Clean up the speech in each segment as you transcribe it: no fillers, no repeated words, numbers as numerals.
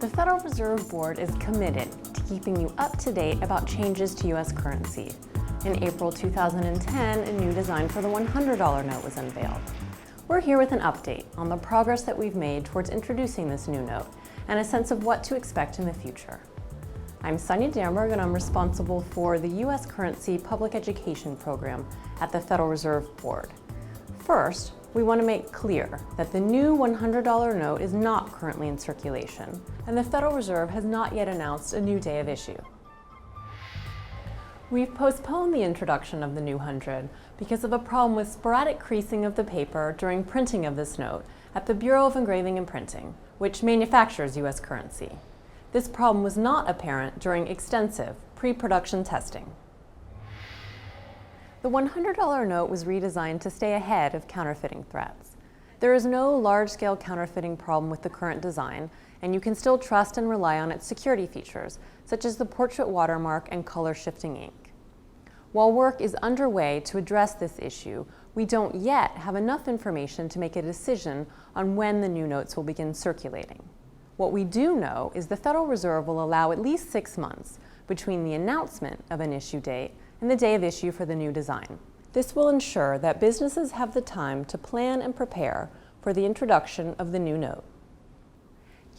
The Federal Reserve Board is committed to keeping you up to date about changes to U.S. currency. In April 2010, a new design for the $100 note was unveiled. We're here with an update on the progress that we've made towards introducing this new note and a sense of what to expect in the future. I'm Sonia Damberg, and I'm responsible for the U.S. currency public education program at the Federal Reserve Board. First, we want to make clear that the new $100 note is not currently in circulation, and the Federal Reserve has not yet announced a new day of issue. We've postponed the introduction of the new 100 because of a problem with sporadic creasing of the paper during printing of this note at the Bureau of Engraving and Printing, which manufactures U.S. currency. This problem was not apparent during extensive pre-production testing. The $100 note was redesigned to stay ahead of counterfeiting threats. There is no large-scale counterfeiting problem with the current design, and you can still trust and rely on its security features, such as the portrait watermark and color-shifting ink. While work is underway to address this issue, we don't yet have enough information to make a decision on when the new notes will begin circulating. What we do know is the Federal Reserve will allow at least 6 months between the announcement of an issue date and the day of issue for the new design. This will ensure that businesses have the time to plan and prepare for the introduction of the new note.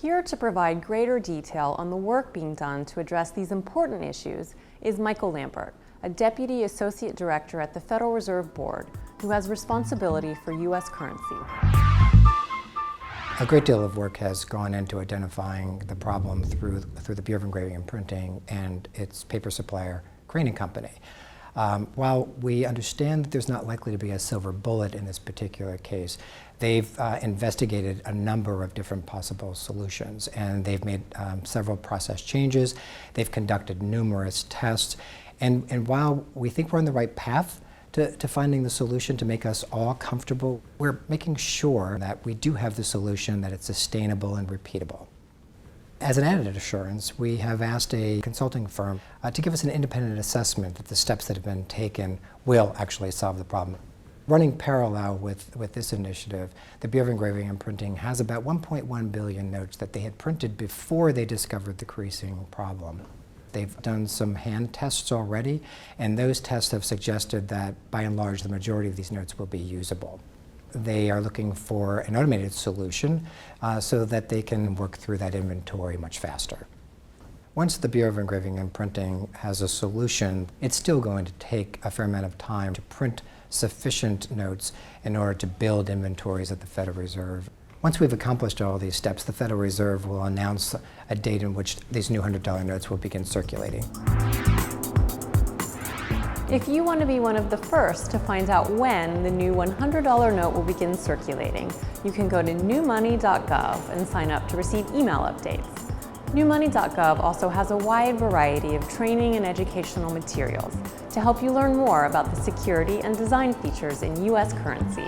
Here to provide greater detail on the work being done to address these important issues is Michael Lambert, a Deputy Associate Director at the Federal Reserve Board, who has responsibility for U.S. currency. A great deal of work has gone into identifying the problem through the Bureau of Engraving and Printing and its paper supplier, Craning Company. While we understand that there's not likely to be a silver bullet in this particular case, they've investigated a number of different possible solutions, and they've made several process changes. They've conducted numerous tests, and while we think we're on the right path to finding the solution to make us all comfortable, we're making sure that we do have the solution, that it's sustainable and repeatable. As an added assurance, we have asked a consulting firm to give us an independent assessment that the steps that have been taken will actually solve the problem. Running parallel with this initiative, the Bureau of Engraving and Printing has about 1.1 billion notes that they had printed before they discovered the creasing problem. They've done some hand tests already, and those tests have suggested that, by and large, the majority of these notes will be usable. They are looking for an automated solution so that they can work through that inventory much faster. Once the Bureau of Engraving and Printing has a solution, it's still going to take a fair amount of time to print sufficient notes in order to build inventories at the Federal Reserve. Once we've accomplished all these steps, the Federal Reserve will announce a date in which these new $100 notes will begin circulating. If you want to be one of the first to find out when the new $100 note will begin circulating, you can go to newmoney.gov and sign up to receive email updates. Newmoney.gov also has a wide variety of training and educational materials to help you learn more about the security and design features in U.S. currency.